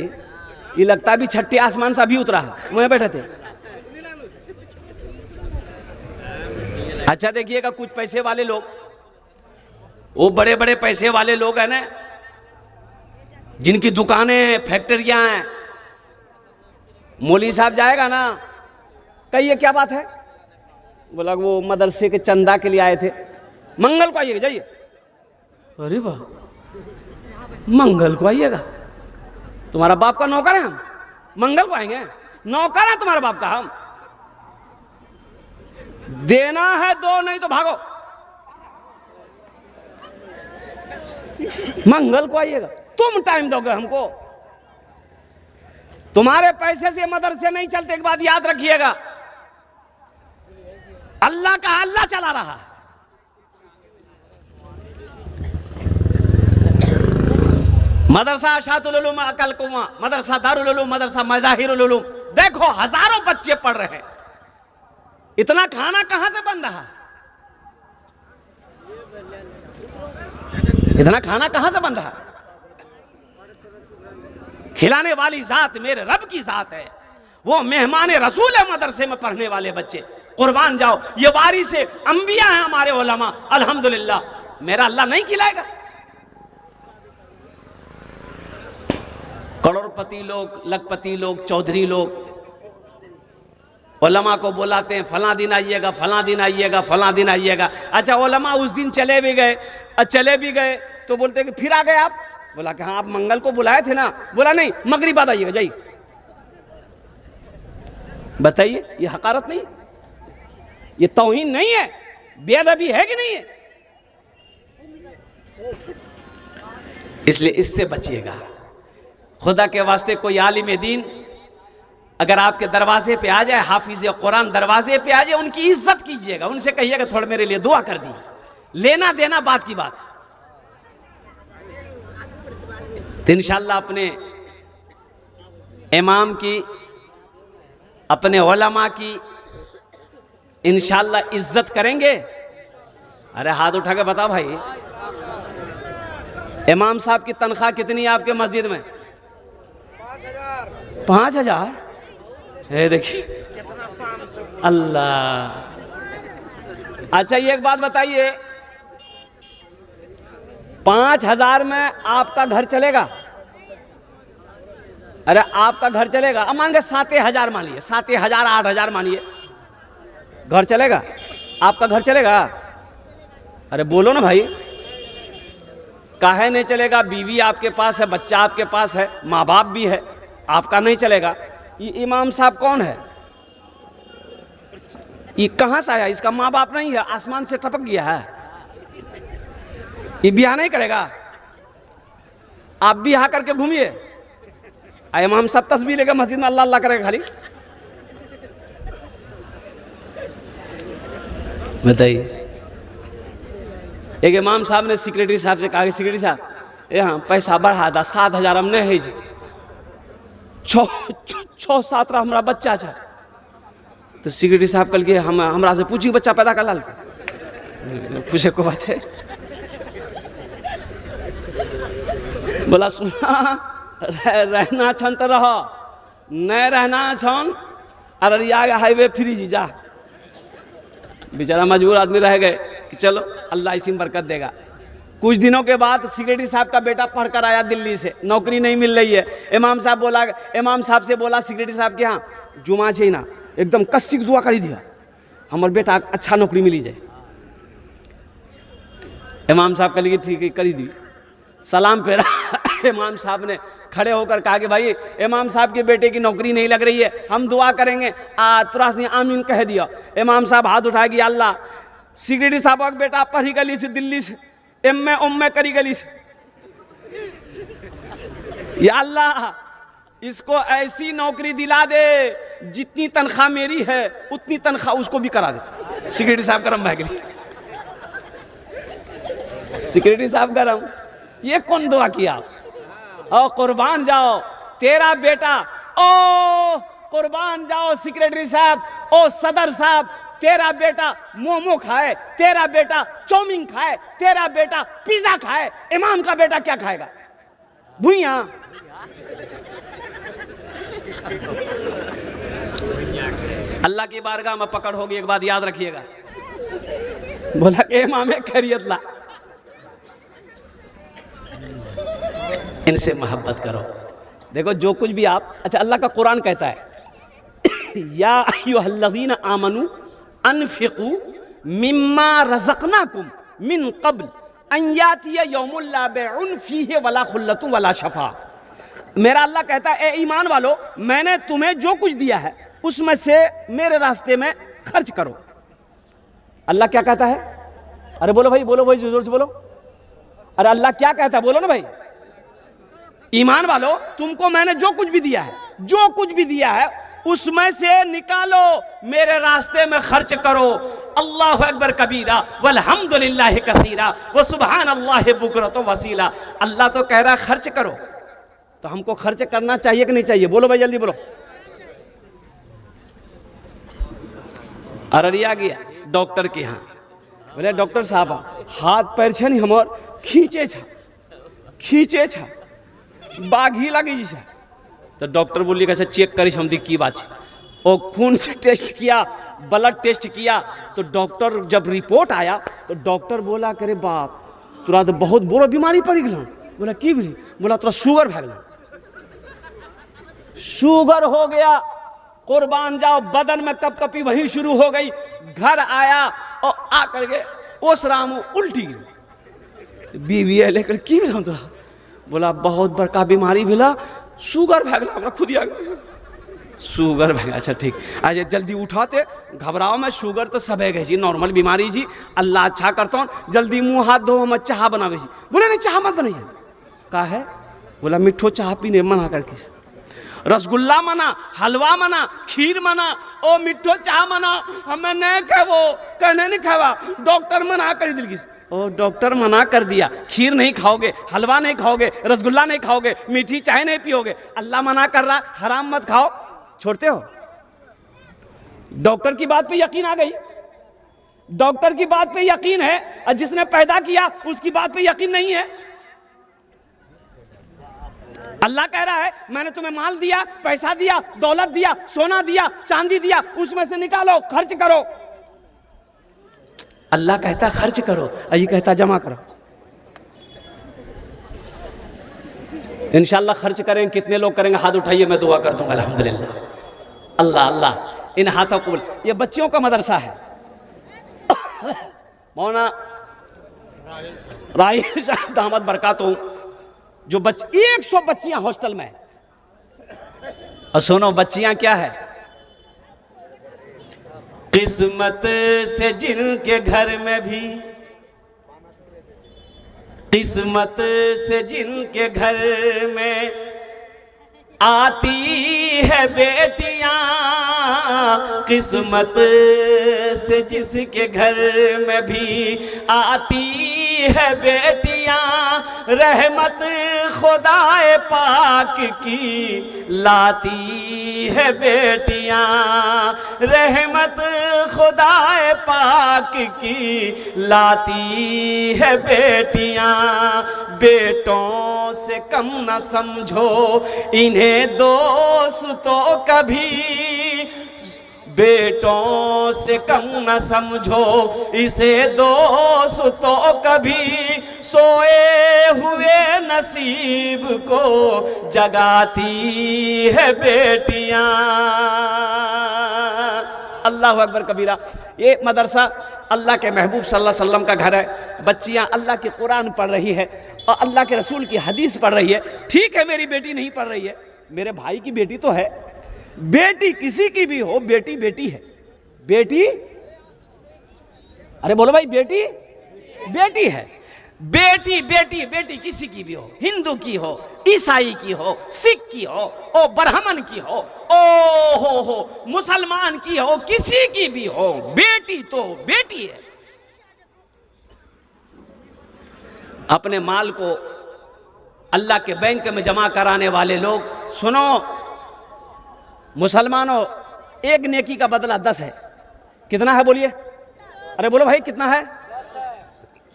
ये लगता है अभी छठे आसमान से अभी उतरा है, वहीं बैठे थे। अच्छा देखिएगा, कुछ पैसे वाले लोग, वो बड़े बड़े पैसे वाले लोग हैं ना, जिनकी दुकानें फैक्ट्रियां हैं, मौलवी साहब जाएगा ना, कहिए क्या बात है, बोला वो मदरसे के चंदा के लिए आए थे, मंगल को आइएगा, जाइए। अरे वाह, मंगल को आइएगा। तुम्हारा बाप का नौकर है हम, मंगल को आएंगे? नौकर है तुम्हारे बाप का हम। देना है दो, नहीं तो भागो। मंगल को आइएगा, तुम टाइम दोगे हमको? तुम्हारे पैसे से मदरसे नहीं चलते। एक बात याद रखिएगा, अल्लाह का अल्लाह चला रहा है। मदरसा अशातुल उलूम अकल कुआं, मदरसा दारुल उलूम, मदरसा मजाहिरुल उलूम, देखो हजारों बच्चे पढ़ रहे हैं। इतना खाना कहां से बन रहा है? इतना खाना कहां से बन रहा है? खिलाने वाली जात मेरे रब की जात है। वो मेहमान रसूल है मदरसे में पढ़ने वाले बच्चे। कुर्बान जाओ, ये वारिस से अंबिया हैं हमारे उलमा। अल्हम्दुलिल्लाह, मेरा अल्लाह नहीं खिलाएगा? करोड़पति लोग, लखपति लोग, चौधरी लोग उलमा को बुलाते हैं, फला दिन आइएगा, फला दिन आइएगा, फला दिन आइएगा। अच्छा, उलमा उस दिन चले भी गए, चले भी गए तो बोलते कि फिर आ गए आप। बोला कि हाँ, आप मंगल को बुलाए थे ना? बोला नहीं, मगरिब बाद आइएगा, जाइए। बताइए, ये हकारत नहीं, ये तौहीन नहीं है, बेअदबी है कि नहीं है? इसलिए इससे बचिएगा। खुदा के वास्ते कोई आलिम दीन अगर आपके दरवाजे पे आ जाए, हाफिज कुरान दरवाजे पे आ जाए, उनकी इज्जत कीजिएगा। उनसे कहिएगा थोड़ा मेरे लिए दुआ कर दी। लेना देना बात की बात है। तो इंशाअल्लाह अपने इमाम की, अपने उलमा की इंशाअल्लाह इज्जत करेंगे। अरे हाथ उठा के बताओ भाई, इमाम साहब की तनख्वाह कितनी है आपके मस्जिद में? 5,000। है देखिए, अल्लाह। अच्छा, ये एक बात बताइए, 5,000 में आपका घर चलेगा? अरे आपका घर चलेगा? अब मान के 7,000 मानिए, 7,000 8,000 मानिए, घर चलेगा? आपका घर चलेगा? अरे बोलो ना भाई, काहे नहीं चलेगा? बीवी आपके पास है, बच्चा आपके पास है, माँ बाप भी है, आपका नहीं चलेगा। ये इमाम साहब कौन है? ये कहाँ से आया? इसका माँ बाप नहीं है, आसमान से टपक गया है। ये ब्याह नहीं करेगा? आप भी यहाँ करके घूमिए। इमाम साहब तस्बीह लेकर मस्जिद में अल्लाह अल्लाह करेगा खाली। बताइए, एक इमाम साहब ने सेक्रेटरी साहब से कहा कि सेक्रेटरी साहब, यहाँ पैसा बढ़ा था, 7,000 हम नहीं है, 6-7 हमारा बच्चा था। तो सेक्रेटरी साहब कल के हमरा से पूछी बच्चा पैदा कर लाल पूछे को बात है। बोला सुना, रहना छन तो रह, नहीं रहना छन अररिया हाईवे फ्री जी जा। बेचारा मजबूर आदमी रह गए कि चलो अल्लाह इसी में बरकत देगा। कुछ दिनों के बाद सेक्रेटरी साहब का बेटा पढ़कर आया दिल्ली से, नौकरी नहीं मिल रही है। इमाम साहब से बोला सेक्रेटरी साहब के यहाँ जुमा छे ना, एकदम कस्सी दुआ करी दिया हमारे बेटा अच्छा नौकरी मिली जाए। इमाम साहब के लिए ठीक है करी दी। सलाम फेरा इमाम साहब ने खड़े होकर कहा कि भाई इमाम साहब के बेटे की नौकरी नहीं लग रही है, हम दुआ करेंगे। तुरंत ने आमीन कह दिया। इमाम साहब हाथ उठा कि अल्लाह, सेक्रेटरी साहब का बेटा पढ़ी गली से दिल्ली से एम करी गली से, या अल्लाह इसको ऐसी नौकरी दिला दे जितनी तनख्वाह मेरी है उतनी तनख्वाह उसको भी करा दे। सेक्रेटरी साहब गरम भाग गई। सेक्रेटरी साहब गरम, ये कौन दुआ किया? ओ कुर्बान जाओ तेरा बेटा, ओ कुर्बान जाओ सेक्रेटरी साहब, ओ सदर साहब, तेरा बेटा मोमो खाए, तेरा बेटा चाउमीन खाए, तेरा बेटा पिज्जा खाए, इमाम का बेटा क्या खाएगा? भुइया। अल्लाह की बारगाह में पकड़ होगी, एक बात याद रखिएगा। बोला कि इमाम खैरियत ला, इनसे मोहब्बत करो। देखो जो कुछ भी आप, अच्छा अल्लाह का कुरान कहता है या अय्युहल्लज़ीना आमनू अनफिकू मिम्मा रज़क़नाकुम मिन क़ब्ल अन्यातिया यौमुल ला बैउन फीहि वला खुल्लतुन वला शफा। मेरा अल्लाह कहता है, ए ईमान वालो, मैंने तुम्हें जो कुछ दिया है उसमें से मेरे रास्ते में खर्च करो। अल्लाह क्या कहता है? अरे बोलो भाई, बोलो भाई, जोर से बोलो। अरे अल्लाह क्या कहता है, बोलो ना भाई। ईमान वालो, तुमको मैंने जो कुछ भी दिया है, जो कुछ भी दिया है उसमें से निकालो, मेरे रास्ते में खर्च करो। अल्लाहु अकबर कबीरा वल्हम्दुलिल्लाहि कसीरा व सुब्हानल्लाहि बुकरतु वसीला। अल्लाह तो कह रहा है खर्च करो, तो हमको खर्च करना चाहिए कि नहीं चाहिए? बोलो भाई, जल्दी बोलो। अररिया गया डॉक्टर के यहाँ, बोले डॉक्टर साहब हाथ पैर छे नहीं हमार खींचे छा बाघी लगी छे। तो डॉक्टर बोलिए कैसे चेक करी हम दी की बात है। और खून से टेस्ट किया, ब्लड टेस्ट किया, तो डॉक्टर जब रिपोर्ट आया तो डॉक्टर बोला करे बाप तोरा तो बहुत बुरा बीमारी पड़ गया। बोला की भी? बोला तोरा शुगर भग गया, शुगर हो गया। कुर्बान जाओ, बदन में कपकपी वहीं शुरू हो गई। घर आया और आकर के ओस राम उल्टी बीवी है लेकर की भी तोरा? बोला बहुत बड़का बीमारी भेला, शुगर भग गया, हमरा खुद आ गया शुगर भग। अच्छा ठीक, आज जल्दी उठाते, घबराओ में, शुगर तो सब है जी, नॉर्मल बीमारी जी, अल्लाह अच्छा करता हूँ, जल्दी मुंह हाथ धो, हम चाह बनावे जी। बोले नहीं चाह मत बनाइए। का है? बोला मिठो चाह पीने मना करके, रसगुल्ला मना, हलवा मना, खीर मना, ओ मिठो चाह मना, हमें नहीं खावो, कहने नहीं खावा, डॉक्टर मना कर दिल की। ओ डॉक्टर मना कर दिया, खीर नहीं खाओगे, हलवा नहीं खाओगे, रसगुल्ला नहीं खाओगे, मीठी चाय नहीं पियोगे, अल्लाह मना कर रहा हराम मत खाओ, छोड़ते हो? डॉक्टर की बात पे यकीन आ गई, डॉक्टर की बात पे यकीन है, और जिसने पैदा किया उसकी बात पे यकीन नहीं है। अल्लाह कह रहा है मैंने तुम्हें माल दिया, पैसा दिया, दौलत दिया, सोना दिया, चांदी दिया, उसमें से निकालो, खर्च करो। अल्लाह कहता खर्च करो, ये कहता जमा करो। इंशाअल्लाह खर्च करें। कितने लोग करेंगे? हाथ उठाइए, मैं दुआ कर दूंगा। अल्हम्दुलिल्लाह। अल्लाह अल्लाह इन हाथों को। ये बच्चियों का मदरसा है, मौलाना राही साहब दामद बरकातहू, जो 100 बच्चियां हॉस्टल में। और सुनो बच्चियां क्या है, किस्मत से जिनके घर में भी, किस्मत से जिनके घर में आती है बेटियां, किस्मत से जिसके घर में भी आती है बेटियां, रहमत खुदाए पाक की लाती है बेटियां, रहमत खुदाए पाक की लाती है बेटियां। बेटों से कम न समझो इन्हें दोस्तों कभी, बेटों से कम न समझो इसे दोस्तों कभी, सोए हुए नसीब को जगाती है बेटियां। अल्लाह अकबर कबीरा। ये मदरसा अल्लाह के महबूब सल्लल्लाहु अलैहि वसल्लम का घर है। बच्चियां अल्लाह के कुरान पढ़ रही है और अल्लाह के रसूल की हदीस पढ़ रही है। ठीक है मेरी बेटी नहीं पढ़ रही है, मेरे भाई की बेटी तो है। बेटी किसी की भी हो, बेटी बेटी है। बेटी, अरे बोलो भाई, बेटी बेटी है। बेटी बेटी बेटी किसी की भी हो, हिंदू की हो, ईसाई की हो, सिख की हो, ओ ब्राह्मण की हो, ओ हो मुसलमान की हो, किसी की भी हो, बेटी तो बेटी है। अपने माल को अल्लाह के बैंक में जमा कराने वाले लोग, सुनो मुसलमानों, एक नेकी का बदला 10 है। कितना है बोलिए? अरे बोलो भाई कितना है?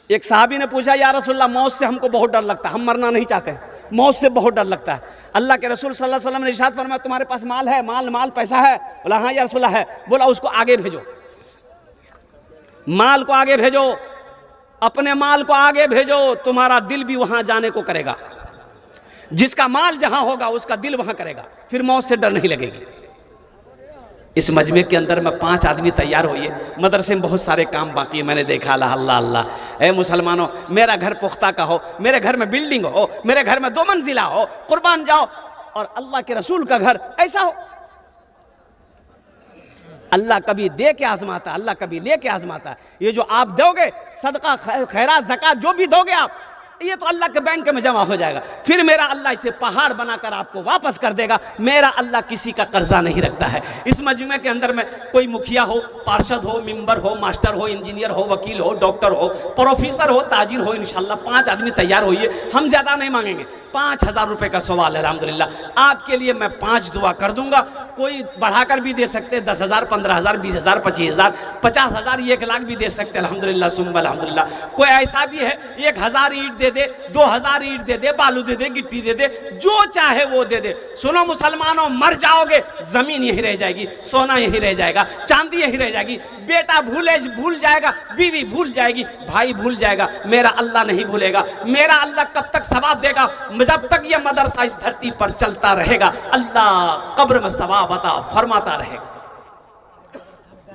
एक साहबी ने पूछा या रसूलल्लाह मौत से हमको बहुत डर लगता है, हम मरना नहीं चाहते, मौत से बहुत डर लगता है। अल्लाह के रसूल सल्लल्लाहु अलैहि वसल्लम ने इरशाद फरमाया तुम्हारे पास माल है? माल पैसा है? बोला हाँ या रसूलल्लाह है। बोला उसको आगे भेजो, माल को आगे भेजो, अपने माल को आगे भेजो, तुम्हारा दिल भी वहां जाने को करेगा। जिसका माल जहां होगा उसका दिल वहां करेगा, फिर मौत से डर नहीं लगेगी। इस मजमे के अंदर में 5 आदमी तैयार होइए। मदरसे में बहुत सारे काम बाकी है, मैंने देखा। अल्लाह अल्लाह अल्लाह। ए मुसलमानों, मेरा घर पुख्ता का हो, मेरे घर में बिल्डिंग हो, मेरे घर में 2 मंजिला हो, कुर्बान जाओ, और अल्लाह के रसूल का घर ऐसा हो। अल्लाह कभी दे के आजमाता, अल्लाह कभी ले के आजमाता। ये जो आप दोगे सदका खैरात ज़कात जो भी दोगे आप, ये तो अल्लाह के बैंक में जमा हो जाएगा, फिर मेरा अल्लाह इसे पहाड़ बनाकर आपको वापस कर देगा। मेरा अल्लाह किसी का कर्जा नहीं रखता है। इस मजमे के अंदर में कोई मुखिया हो, पार्षद हो, मेंबर हो, मास्टर हो, इंजीनियर हो, वकील हो, डॉक्टर हो, प्रोफेसर हो, ताजिर हो, इंशाल्लाह 5 आदमी तैयार होइए। हम ज़्यादा नहीं मांगेंगे, 5000 रुपये का सवाल है। अल्हम्दुलिल्लाह आपके लिए मैं 5 दुआ कर दूंगा। कोई बढ़ाकर भी दे सकते हैं, 10,000, 15,000, 20,000, 25,000, 50,000, 1 लाख भी दे सकते हैं। अल्हम्दुलिल्लाह सुम्मा अल्हम्दुलिल्लाह। कोई ऐसा भी है 1000 ईंट दे दे, 2000 ईंट दे दे, बालू दे दे, गिट्टी दे दे, जो चाहे वो दे दे। सुनो मुसलमानों, मर जाओगे जमीन यही रह जाएगी, सोना यही रह जाएगा, चांदी यही रह जाएगी, बेटा भूल जाएगा, बीवी भूल जाएगी, भाई भूल जाएगा, मेरा अल्लाह नहीं भूलेगा। मेरा अल्लाह कब तक सवाब देगा? जब तक ये मदरसा इस धरती पर चलता रहेगा, अल्लाह कब्र में सवाब अता फरमाता रहेगा।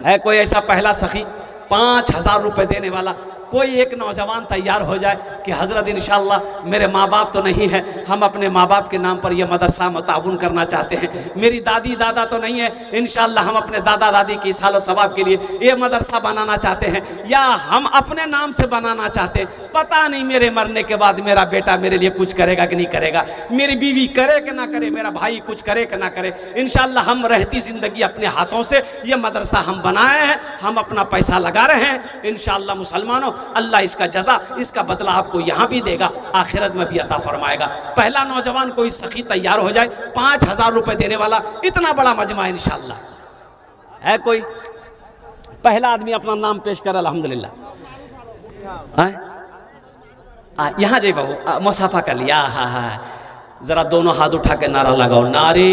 है कोई ऐसा पहला सखी 5000 रुपये देने वाला? कोई एक नौजवान तैयार हो जाए कि हज़रत इंशाअल्लाह मेरे माँ बाप तो नहीं है, हम अपने माँ बाप के नाम पर यह मदरसा में ताउन करना चाहते हैं। मेरी दादी दादा तो नहीं है, इंशाअल्लाह हम अपने दादा दादी की सालो सवाब के लिए ये मदरसा बनाना चाहते हैं, या हम अपने नाम से बनाना चाहते हैं। पता नहीं मेरे मरने के बाद मेरा बेटा मेरे लिए कुछ करेगा कि नहीं करेगा, मेरी बीवी करे कि ना करे, मेरा भाई कुछ करे कि ना करे। इंशाअल्लाह हम रहती ज़िंदगी अपने हाथों से ये मदरसा हम बनाए हैं, हम अपना पैसा लगा रहे हैं। इंशाअल्लाह मुसलमानों, अल्लाह इसका जज़ा, इसका बदला आपको यहाँ भी देगा, आखिरत में भी अता फरमाएगा। पहला नौजवान कोई सखी तैयार हो जाए 5000 रुपये देने वाला, इतना बड़ा मजमा इंशाअल्लाह। है कोई पहला आदमी अपना नाम पेश कर? अल्हम्दुलिल्लाह। यहाँ जाइए बाबू, मुसाफा कर लिया। हाँ हाँ, जरा दोनों हाथ उठा के नारा लगाओ, नारे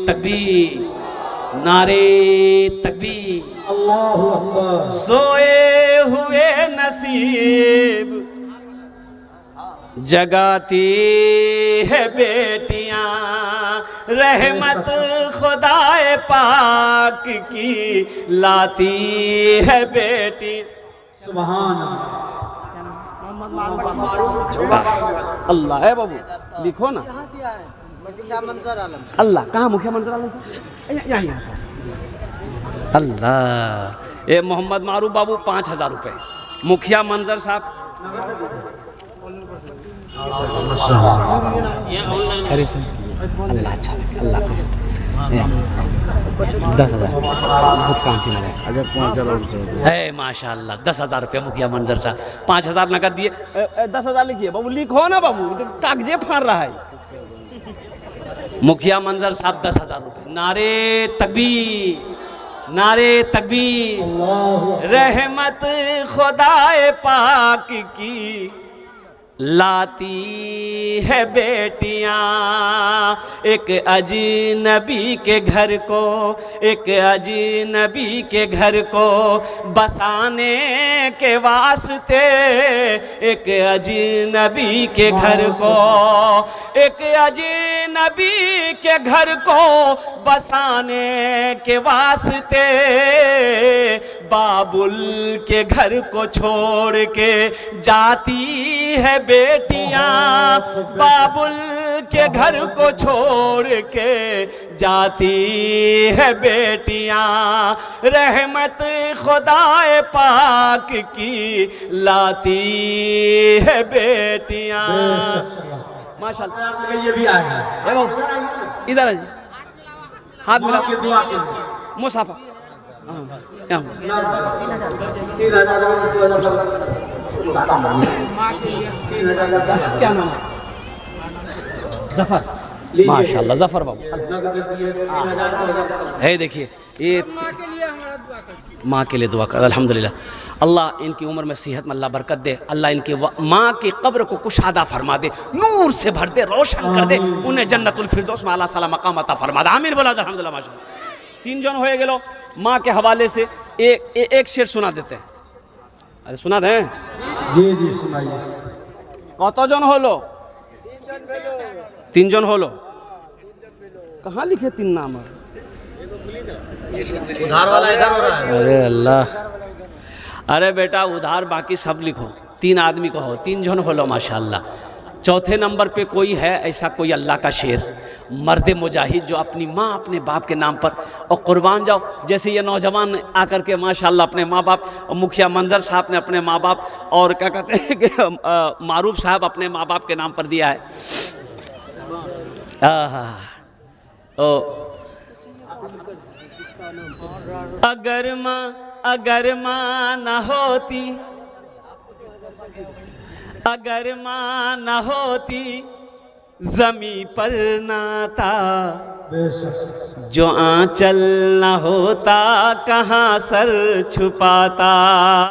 तकबीर, नारे तकबीर। अल्लाहु अकबर। सोए हुए नसीब जगाती है बेटियां, रहमत खुदाए पाक की लाती है बेटी। सुभान अल्लाह। है बाबू लिखो ना, अल्लाह कहाँ मुखिया मंजर आलम साहब? यहाँ अल्लाह। ये मोहम्मद मारूफ बाबू 5000 रुपये, मुखिया मंजर साहब अरे सर अल्लाह अच्छा अल्लाह 10,000 बहुत काम थी मेरे। है माशाल्लाह 10,000 रुपये मुखिया मंजर साहब, 5000 नकद दिए। 10,000 लिखिए बाबू, लिखो ना बाबू, कागजे फाड़ रहा है। मुखिया मंजर साहब 10,000 रुपये। नारे तकबीर, नारे तकबीर। रहमत खुदाए पाक की लाती है बेटियां, एक अजनबी के घर को, एक अजनबी के घर को बसाने के वास्ते, एक अजनबी के घर को, एक अजनबी के घर को बसाने के वास्ते, बाबुल के घर को छोड़ के जाती है बेटियां, बाबुल के घर को छोड़ के जाती है बेटियां, रहमत खुदाए पाक की लाती है बेटियां। माशाअल्लाह। ये भी आएगा, इधर है, हाथ मिला के दुआ के मुसाफा। क्या नाम है? जफर। माशाल्लाह जफर बाबू है। देखिए ये माँ के लिए दुआ कर। अल्हम्दुलिल्लाह, अल्लाह इनकी उम्र में सेहत में अल्लाह बरकत दे, अल्लाह इनकी माँ की कब्र को कुशादा फरमा दे, नूर से भर दे, रोशन कर दे, उन्हें जन्नतुल फिरदौस में आला साला मकाम अता फरमा दे। आमीन बोला अल्हम्दुलिल्लाह। माशाल्लाह 3 जन हो गेलो। माँ के हवाले से एक शेर सुना देते हैं। अरे सुना दें? जी जी सुनाइए। कतजन हलो? 3 जन हलो। कहाँ लिखे 3 नाम? उधार वाला इधर हो रहा है। अरे अल्लाह, अरे बेटा उधार बाकी सब लिखो, 3 आदमी को हो, 3 जन हो लो माशाल्लाह। चौथे नंबर पे कोई है ऐसा, कोई अल्लाह का शेर, मर्द मुजाहिद जो अपनी माँ अपने बाप के नाम पर और कुर्बान जाओ। जैसे ये नौजवान आकर के माशाल्लाह अपने माँ बाप, और मुखिया मंजर साहब ने अपने माँ बाप, और क्या कहते हैं कि मारूफ साहब अपने माँ बाप के नाम पर दिया है। अगर माँ न होती, अगर माँ न होती ज़मीं पर नाता, जो आंचल न होता कहाँ सर छुपाता।